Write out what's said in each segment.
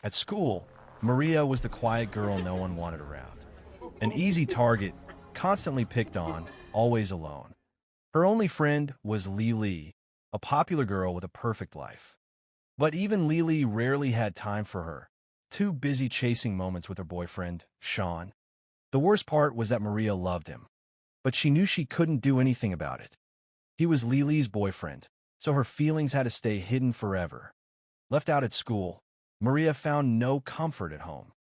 At school, Maria was the quiet girl no one wanted around. An easy target, constantly picked on, always alone. Her only friend was Lily, a popular girl with a perfect life. But even Lily rarely had time for her, too busy chasing moments with her boyfriend, Sean. The worst part was that Maria loved him, but she knew she couldn't do anything about it. He was Lily's boyfriend, so her feelings had to stay hidden forever. Left out at school, Maria found no comfort at home.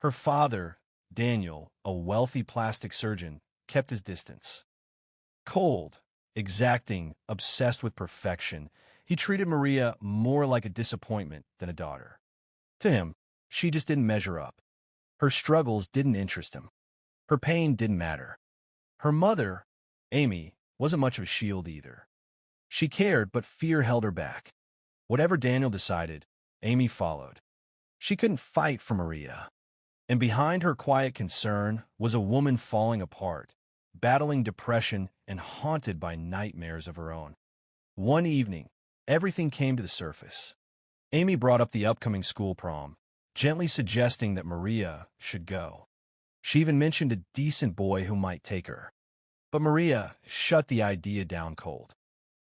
Her father, Daniel, a wealthy plastic surgeon, kept his distance. Cold, exacting, obsessed with perfection, he treated Maria more like a disappointment than a daughter. To him, she just didn't measure up. Her struggles didn't interest him. Her pain didn't matter. Her mother, Amy, wasn't much of a shield either. She cared, but fear held her back. Whatever Daniel decided, Amy followed. She couldn't fight for Maria. And behind her quiet concern was a woman falling apart, battling depression and haunted by nightmares of her own. One evening, everything came to the surface. Amy brought up the upcoming school prom, gently suggesting that Maria should go. She even mentioned a decent boy who might take her. But Maria shut the idea down cold.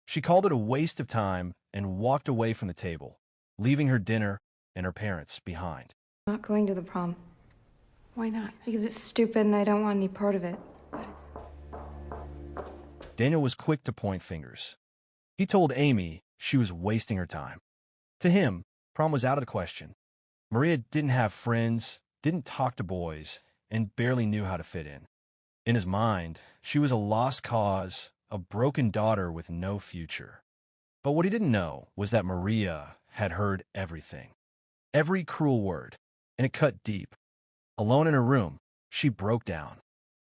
She called it a waste of time and walked away from the table, leaving her dinner and her parents behind. Not going to the prom. Why not? Because it's stupid and I don't want any part of it. But it's... Daniel was quick to point fingers. He told Amy she was wasting her time. To him, prom was out of the question. Maria didn't have friends, didn't talk to boys, and barely knew how to fit in. In his mind, she was a lost cause, a broken daughter with no future. But what he didn't know was that Maria had heard everything. Every cruel word, and it cut deep. Alone in her room, she broke down.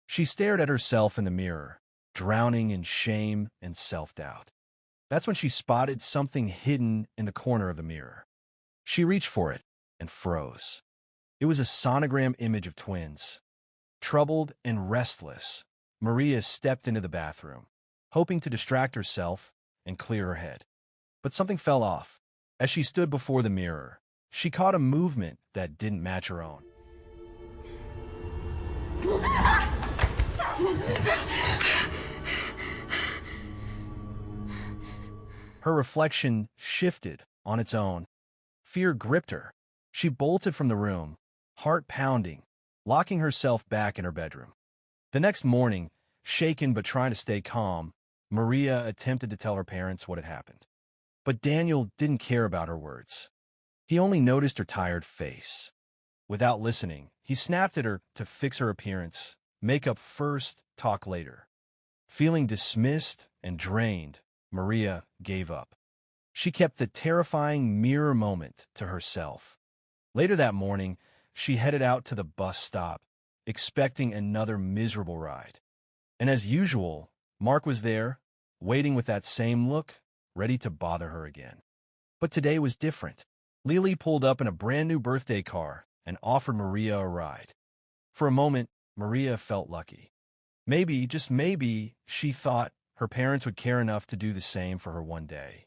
She stared at herself in the mirror, drowning in shame and self-doubt. That's when she spotted something hidden in the corner of the mirror. She reached for it and froze. It was a sonogram image of twins. Troubled and restless, Maria stepped into the bathroom, hoping to distract herself and clear her head. But something fell off. As she stood before the mirror, she caught a movement that didn't match her own. Her reflection shifted on its own. Fear gripped her. She bolted from the room, heart pounding, locking herself back in her bedroom. The next morning, shaken but trying to stay calm, Maria attempted to tell her parents what had happened. But Daniel didn't care about her words. He only noticed her tired face. Without listening, he snapped at her to fix her appearance, makeup first, talk later. Feeling dismissed and drained, Maria gave up. She kept the terrifying mirror moment to herself. Later that morning, she headed out to the bus stop, expecting another miserable ride. And as usual, Mark was there, waiting with that same look, ready to bother her again. But today was different. Lily pulled up in a brand new birthday car and offered Maria a ride. For a moment, Maria felt lucky. Maybe, just maybe, she thought her parents would care enough to do the same for her one day.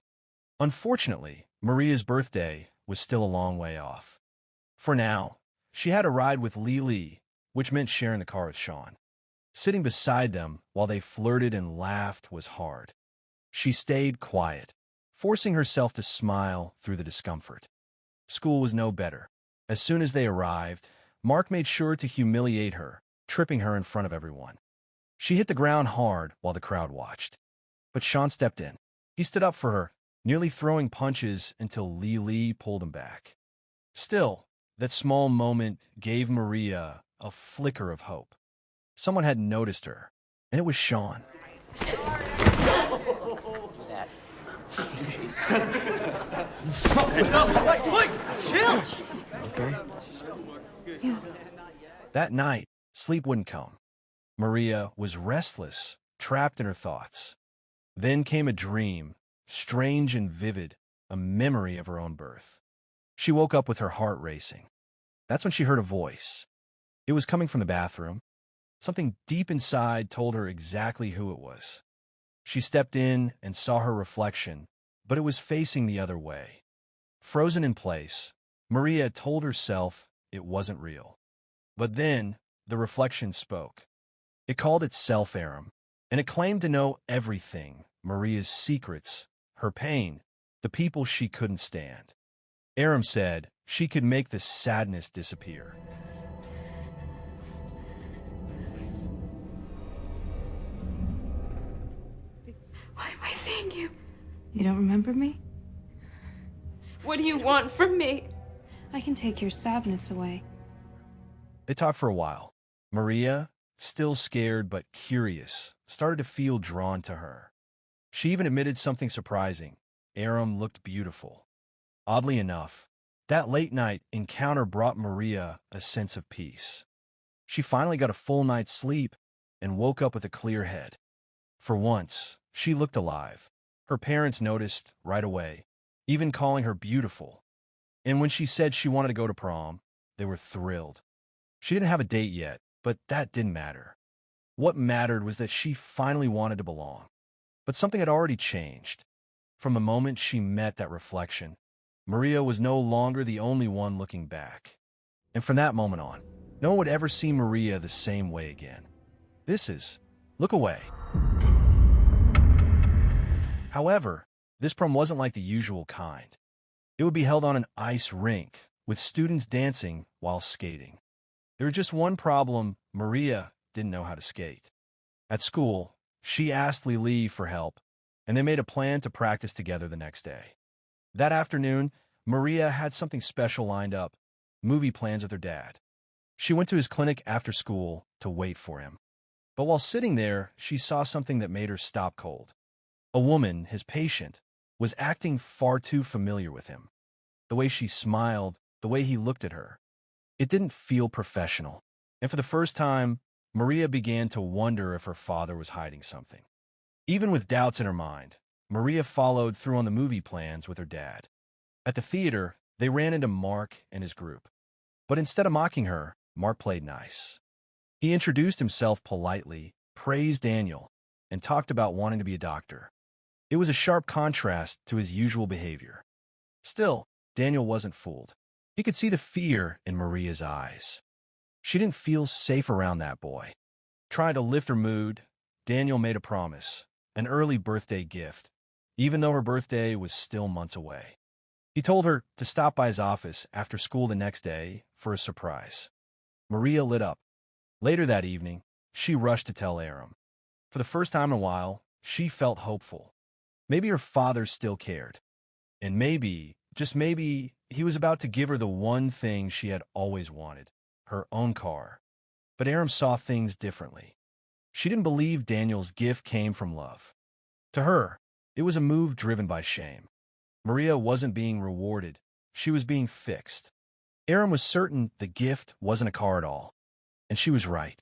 Unfortunately, Maria's birthday was still a long way off. For now, she had a ride with Lily, which meant sharing the car with Sean. Sitting beside them while they flirted and laughed was hard. She stayed quiet, forcing herself to smile through the discomfort. School was no better. As soon as they arrived, Mark made sure to humiliate her, tripping her in front of everyone. She hit the ground hard while the crowd watched. But Sean stepped in. He stood up for her, nearly throwing punches until Lily pulled him back. Still, that small moment gave Maria a flicker of hope. Someone had noticed her, and it was Sean. Chill! Okay. Yeah. That night, sleep wouldn't come. Maria was restless, trapped in her thoughts. Then came a dream, strange and vivid, a memory of her own birth. She woke up with her heart racing. That's when she heard a voice. It was coming from the bathroom. Something deep inside told her exactly who it was. She stepped in and saw her reflection, but it was facing the other way. Frozen in place, Maria told herself it wasn't real. But then the reflection spoke. It called itself Aram, and it claimed to know everything, Maria's secrets, her pain, the people she couldn't stand. Aram said she could make the sadness disappear. Why am I seeing you? You don't remember me? What do you want from me? I can take your sadness away. They talked for a while. Maria, still scared but curious, started to feel drawn to her. She even admitted something surprising. Aram looked beautiful. Oddly enough, that late night encounter brought Maria a sense of peace. She finally got a full night's sleep and woke up with a clear head. For once, she looked alive. Her parents noticed right away, even calling her beautiful. And when she said she wanted to go to prom, they were thrilled. She didn't have a date yet, but that didn't matter. What mattered was that she finally wanted to belong. But something had already changed. From the moment she met that reflection, Maria was no longer the only one looking back. And from that moment on, no one would ever see Maria the same way again. This is Look Away. However, this prom wasn't like the usual kind. It would be held on an ice rink, with students dancing while skating. There was just one problem: Maria didn't know how to skate. At school, she asked Lily for help, and they made a plan to practice together the next day. That afternoon, Maria had something special lined up, movie plans with her dad. She went to his clinic after school to wait for him. But while sitting there, she saw something that made her stop cold. A woman, his patient, was acting far too familiar with him. The way she smiled, the way he looked at her. It didn't feel professional. And for the first time, Maria began to wonder if her father was hiding something. Even with doubts in her mind, Maria followed through on the movie plans with her dad. At the theater, they ran into Mark and his group. But instead of mocking her, Mark played nice. He introduced himself politely, praised Daniel, and talked about wanting to be a doctor. It was a sharp contrast to his usual behavior. Still, Daniel wasn't fooled. He could see the fear in Maria's eyes. She didn't feel safe around that boy. Trying to lift her mood, Daniel made a promise, an early birthday gift, even though her birthday was still months away. He told her to stop by his office after school the next day for a surprise. Maria lit up. Later that evening, she rushed to tell Aram. For the first time in a while, she felt hopeful. Maybe her father still cared. And maybe, just maybe, he was about to give her the one thing she had always wanted, her own car. But Aram saw things differently. She didn't believe Daniel's gift came from love. To her, it was a move driven by shame. Maria wasn't being rewarded. She was being fixed. Aram was certain the gift wasn't a car at all. And she was right.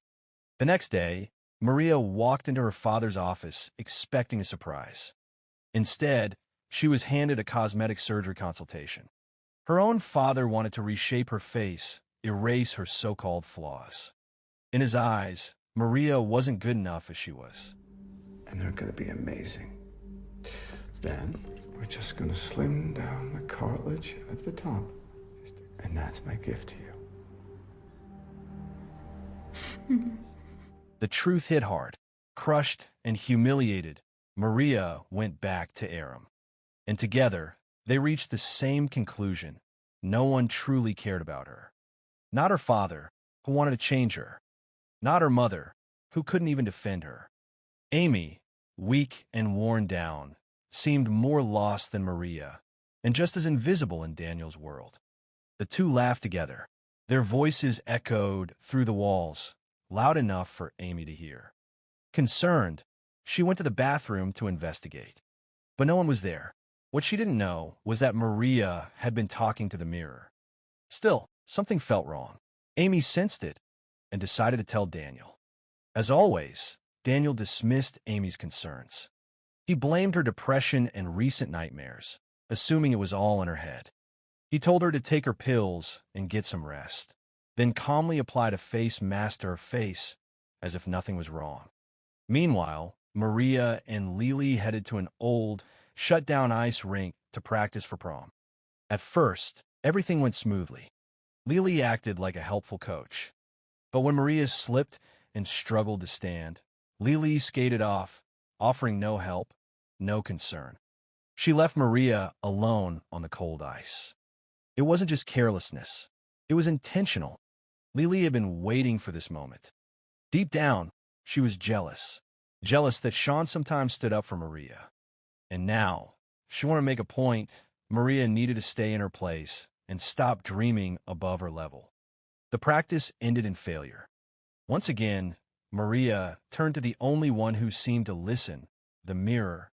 The next day, Maria walked into her father's office expecting a surprise. Instead, she was handed a cosmetic surgery consultation. Her own father wanted to reshape her face, erase her so-called flaws. In his eyes, Maria wasn't good enough as she was. And they're gonna be amazing. Then, we're just gonna slim down the cartilage at the top. And that's my gift to you. The truth hit hard. Crushed and humiliated, Maria went back to Aram. And together, they reached the same conclusion. No one truly cared about her. Not her father, who wanted to change her. Not her mother, who couldn't even defend her. Amy, weak and worn down, seemed more lost than Maria, and just as invisible in Daniel's world. The two laughed together. Their voices echoed through the walls, loud enough for Amy to hear. Concerned, she went to the bathroom to investigate. But no one was there. What she didn't know was that Maria had been talking to the mirror. Still, something felt wrong. Amy sensed it and decided to tell Daniel. As always, Daniel dismissed Amy's concerns. He blamed her depression and recent nightmares, assuming it was all in her head. He told her to take her pills and get some rest, then calmly applied a face mask to her face as if nothing was wrong. Meanwhile, Maria and Lily headed to an old, shut-down ice rink to practice for prom. At first, Everything went smoothly. Lily acted like a helpful coach. But when Maria slipped and struggled to stand, Lily skated off, offering no help, no concern. She left Maria alone on the cold ice. It wasn't just carelessness. It was intentional. Lily had been waiting for this moment. Deep down, she was jealous. Jealous that Sean sometimes stood up for Maria. And now, she wanted to make a point. Maria needed to stay in her place and stop dreaming above her level. The practice ended in failure. Once again, Maria turned to the only one who seemed to listen, the mirror.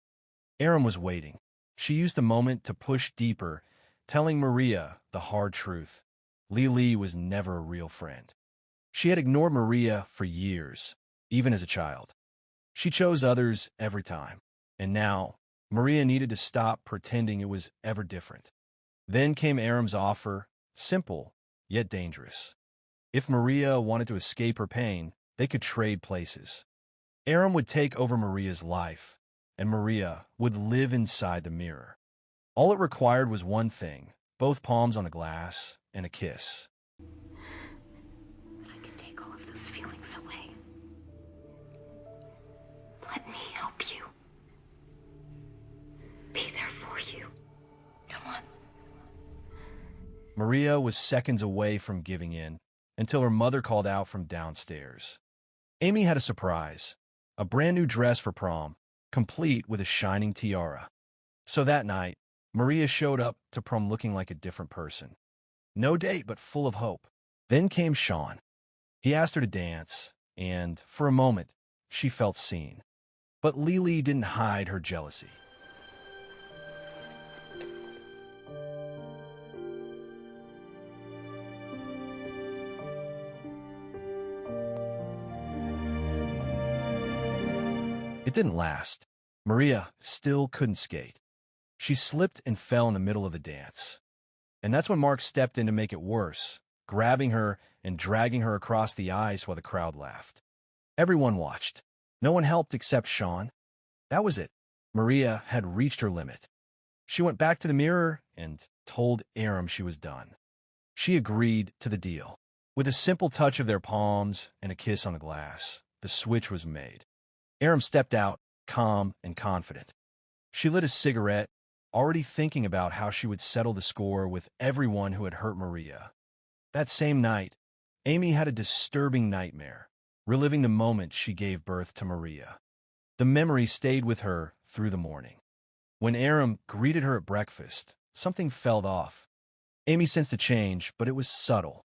Aram was waiting. She used the moment to push deeper, telling Maria the hard truth. Lily was never a real friend. She had ignored Maria for years, even as a child. She chose others every time. And now, Maria needed to stop pretending it was ever different. Then came Aram's offer, simple, yet dangerous. If Maria wanted to escape her pain, they could trade places. Aram would take over Maria's life, and Maria would live inside the mirror. All it required was one thing, both palms on the glass and a kiss. I can take all of those feelings away. Let me help you. Be there for you. Come on. Maria was seconds away from giving in until her mother called out from downstairs. Amy had a surprise, a brand new dress for prom, complete with a shining tiara. So that night, Maria showed up to prom looking like a different person. No date, but full of hope. Then came Sean. He asked her to dance, and for a moment, she felt seen. But Lily didn't hide her jealousy. It didn't last. Maria still couldn't skate. She slipped and fell in the middle of the dance. And that's when Mark stepped in to make it worse, grabbing her and dragging her across the ice while the crowd laughed. Everyone watched. No one helped except Sean. That was it. Maria had reached her limit. She went back to the mirror and told Aram she was done. She agreed to the deal. With a simple touch of their palms and a kiss on the glass, the switch was made. Aram stepped out, calm and confident. She lit a cigarette, already thinking about how she would settle the score with everyone who had hurt Maria. That same night, Amy had a disturbing nightmare, reliving the moment she gave birth to Maria. The memory stayed with her through the morning. When Aram greeted her at breakfast, something felt off. Amy sensed a change, but it was subtle.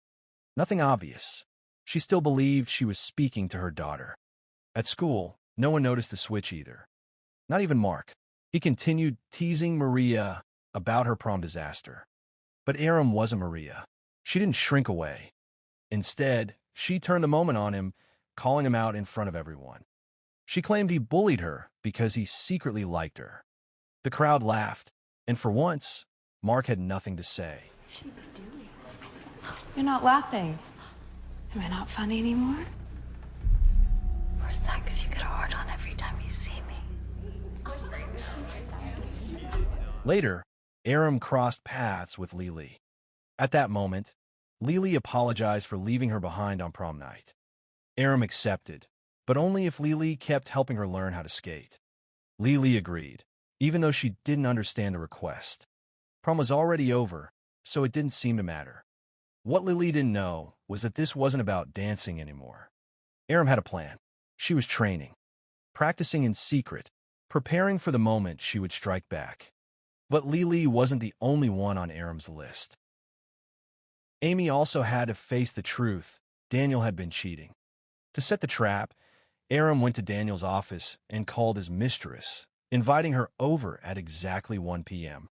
Nothing obvious. She still believed she was speaking to her daughter. At school, no one noticed the switch either. Not even Mark. He continued teasing Maria about her prom disaster. But Aram wasn't Maria. She didn't shrink away. Instead, she turned the moment on him, calling him out in front of everyone. She claimed he bullied her because he secretly liked her. The crowd laughed, and for once, Mark had nothing to say. You're not laughing. Am I not funny anymore? Or is that because you get a hard on every time you see me? Later, Aram crossed paths with Lily. At that moment, Lily apologized for leaving her behind on prom night. Aram accepted, but only if Lily kept helping her learn how to skate. Lily agreed, even though she didn't understand the request. Prom was already over, so it didn't seem to matter. What Lily didn't know was that this wasn't about dancing anymore. Aram had a plan. She was training, practicing in secret, preparing for the moment she would strike back. But Lily wasn't the only one on Aram's list. Amy also had to face the truth. Daniel had been cheating. To set the trap, Aram went to Daniel's office and called his mistress, inviting her over at exactly 1 p.m.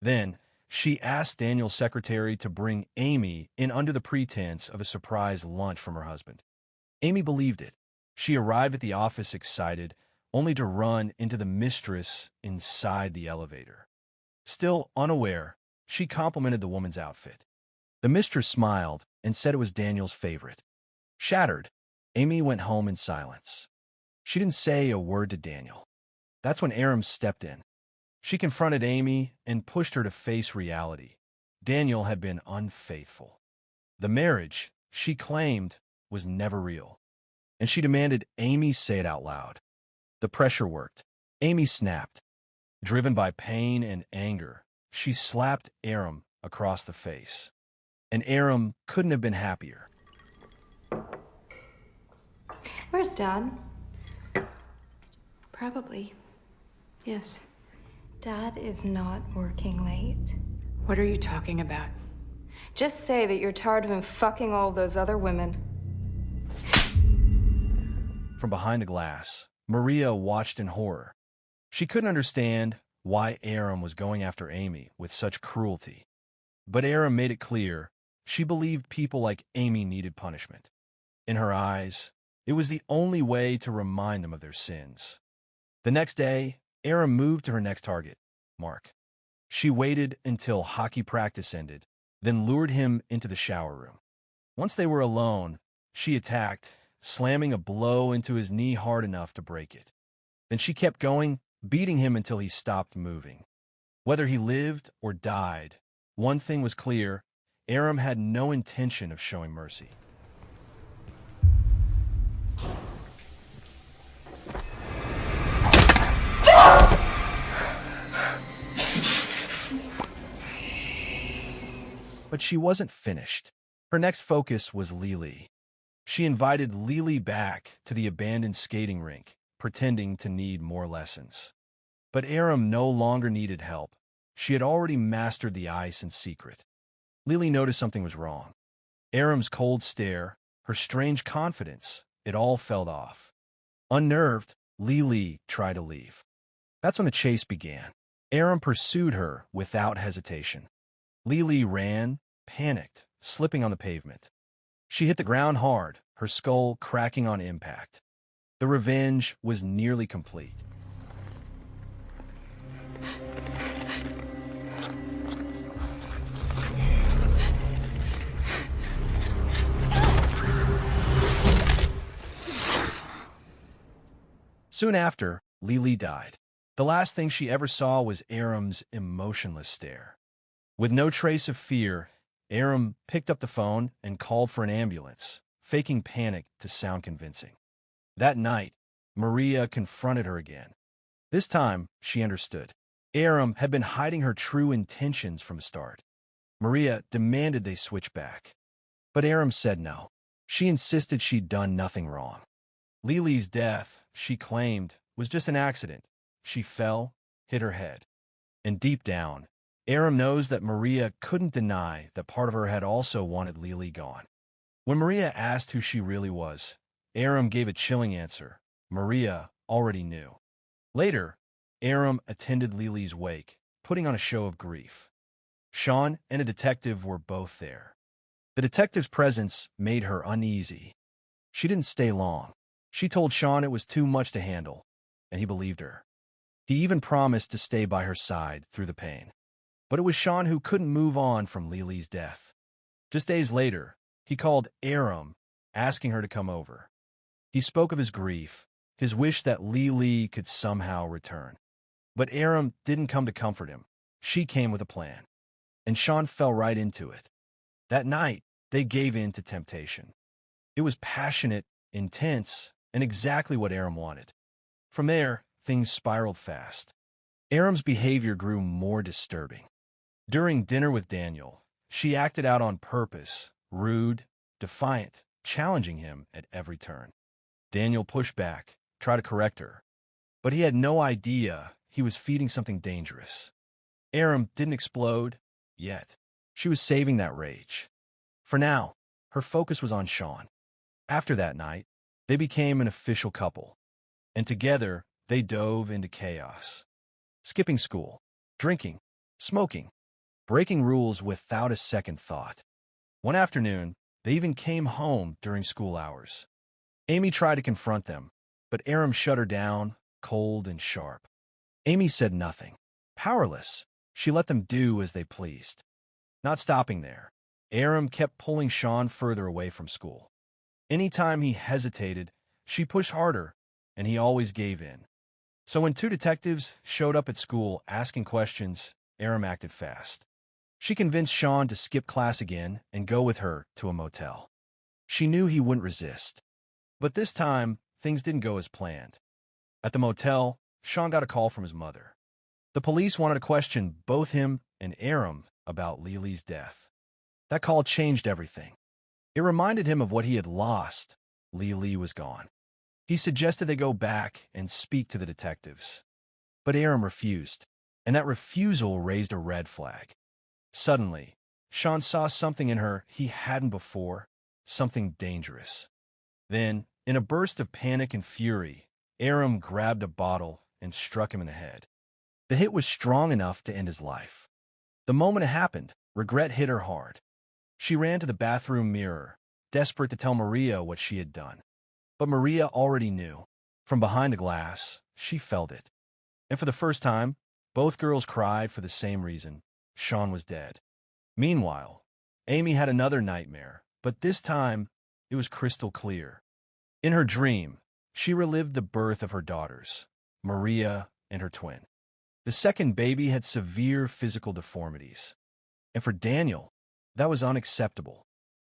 Then, she asked Daniel's secretary to bring Amy in under the pretense of a surprise lunch from her husband. Amy believed it. She arrived at the office excited, only to run into the mistress inside the elevator. Still unaware, she complimented the woman's outfit. The mistress smiled and said it was Daniel's favorite. Shattered, Amy went home in silence. She didn't say a word to Daniel. That's when Aram stepped in. She confronted Amy and pushed her to face reality. Daniel had been unfaithful. The marriage, she claimed, was never real, and she demanded Amy say it out loud. The pressure worked. Amy snapped. Driven by pain and anger, she slapped Aram across the face. And Aram couldn't have been happier. Where's Dad? Probably. Yes. Dad is not working late. What are you talking about? Just say that you're tired of him fucking all those other women. From behind the glass, Maria watched in horror. She couldn't understand why Aram was going after Amy with such cruelty. But Aram made it clear she believed people like Amy needed punishment. In her eyes, it was the only way to remind them of their sins. The next day, Aram moved to her next target, Mark. She waited until hockey practice ended, then lured him into the shower room. Once they were alone, she attacked, slamming a blow into his knee hard enough to break it. Then she kept going, beating him until he stopped moving. Whether he lived or died, one thing was clear: Aram had no intention of showing mercy. But she wasn't finished. Her next focus was Lily. She invited Lily back to the abandoned skating rink, pretending to need more lessons. But Aram no longer needed help. She had already mastered the ice in secret. Lily noticed something was wrong. Aram's cold stare, her strange confidence, it all fell off. Unnerved, Lily tried to leave. That's when the chase began. Aram pursued her without hesitation. Lily ran, panicked, slipping on the pavement. She hit the ground hard, her skull cracking on impact. The revenge was nearly complete. Soon after, Lily died. The last thing she ever saw was Aram's emotionless stare. With no trace of fear, Aram picked up the phone and called for an ambulance, faking panic to sound convincing. That night, Maria confronted her again. This time, she understood. Aram had been hiding her true intentions from the start. Maria demanded they switch back. But Aram said no. She insisted she'd done nothing wrong. Lily's death, she claimed, was just an accident. She fell, hit her head. And deep down, Aram knows that Maria couldn't deny that part of her had also wanted Lily gone. When Maria asked who she really was, Aram gave a chilling answer. Maria already knew. Later, Aram attended Lily's wake, putting on a show of grief. Sean and a detective were both there. The detective's presence made her uneasy. She didn't stay long. She told Sean it was too much to handle, and he believed her. He even promised to stay by her side through the pain. But it was Sean who couldn't move on from Lily's death. Just days later, he called Aram, asking her to come over. He spoke of his grief, his wish that Lily could somehow return. But Aram didn't come to comfort him. She came with a plan. And Sean fell right into it. That night, they gave in to temptation. It was passionate, intense, and exactly what Aram wanted. From there, things spiraled fast. Aram's behavior grew more disturbing. During dinner with Daniel, she acted out on purpose, rude, defiant, challenging him at every turn. Daniel pushed back, tried to correct her, but he had no idea he was feeding something dangerous. Aram didn't explode yet. She was saving that rage. For now, her focus was on Sean. After that night, they became an official couple, and together they dove into chaos. Skipping school, drinking, smoking, breaking rules without a second thought. One afternoon, they even came home during school hours. Amy tried to confront them, but Aram shut her down, cold and sharp. Amy said nothing. Powerless, she let them do as they pleased. Not stopping there, Aram kept pulling Sean further away from school. Anytime he hesitated, she pushed harder, and he always gave in. So when two detectives showed up at school asking questions, Aram acted fast. She convinced Sean to skip class again and go with her to a motel. She knew he wouldn't resist. But this time, things didn't go as planned. At the motel, Sean got a call from his mother. The police wanted to question both him and Aram about Lily's death. That call changed everything. It reminded him of what he had lost. Lily was gone. He suggested they go back and speak to the detectives. But Aram refused, and that refusal raised a red flag. Suddenly, Sean saw something in her he hadn't before, something dangerous. Then, in a burst of panic and fury, Aram grabbed a bottle and struck him in the head. The hit was strong enough to end his life. The moment it happened, regret hit her hard. She ran to the bathroom mirror, desperate to tell Maria what she had done. But Maria already knew. From behind the glass, she felt it. And for the first time, both girls cried for the same reason. Sean was dead. Meanwhile, Amy had another nightmare, but this time, it was crystal clear. In her dream, she relived the birth of her daughters, Maria and her twin. The second baby had severe physical deformities. And for Daniel, that was unacceptable.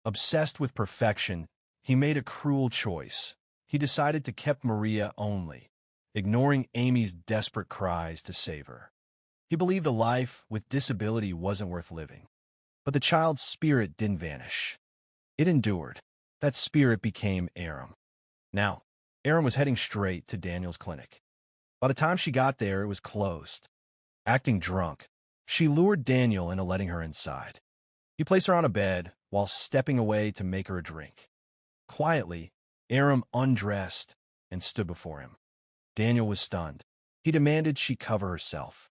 Obsessed with perfection, he made a cruel choice. He decided to keep Maria only, ignoring Amy's desperate cries to save her. He believed a life with disability wasn't worth living. But the child's spirit didn't vanish. It endured. That spirit became Aram. Now, Aram was heading straight to Daniel's clinic. By the time she got there, it was closed. Acting drunk, she lured Daniel into letting her inside. He placed her on a bed while stepping away to make her a drink. Quietly, Aram undressed and stood before him. Daniel was stunned. He demanded she cover herself.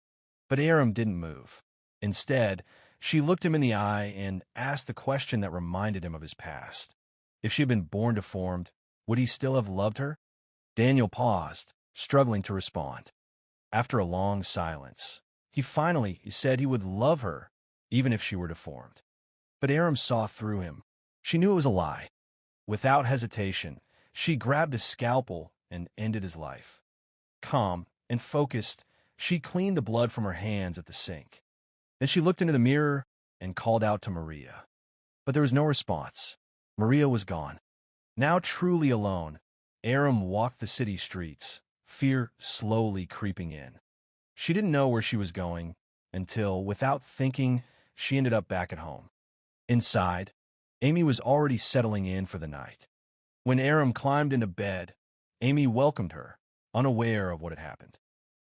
But Aram didn't move. Instead, she looked him in the eye and asked the question that reminded him of his past. If she had been born deformed, would he still have loved her? Daniel paused, struggling to respond. After a long silence, he finally said he would love her, even if she were deformed. But Aram saw through him. She knew it was a lie. Without hesitation, she grabbed a scalpel and ended his life. Calm and focused, she cleaned the blood from her hands at the sink. Then she looked into the mirror and called out to Maria. But there was no response. Maria was gone. Now truly alone, Aram walked the city streets, fear slowly creeping in. She didn't know where she was going until, without thinking, she ended up back at home. Inside, Amy was already settling in for the night. When Aram climbed into bed, Amy welcomed her, unaware of what had happened.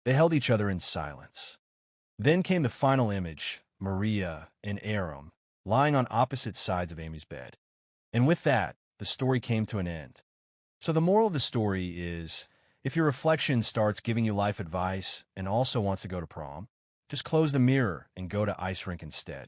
They held each other in silence. Then came the final image, Maria and Aram, lying on opposite sides of Amy's bed. And with that, the story came to an end. So the moral of the story is, if your reflection starts giving you life advice and also wants to go to prom, just close the mirror and go to ice rink instead.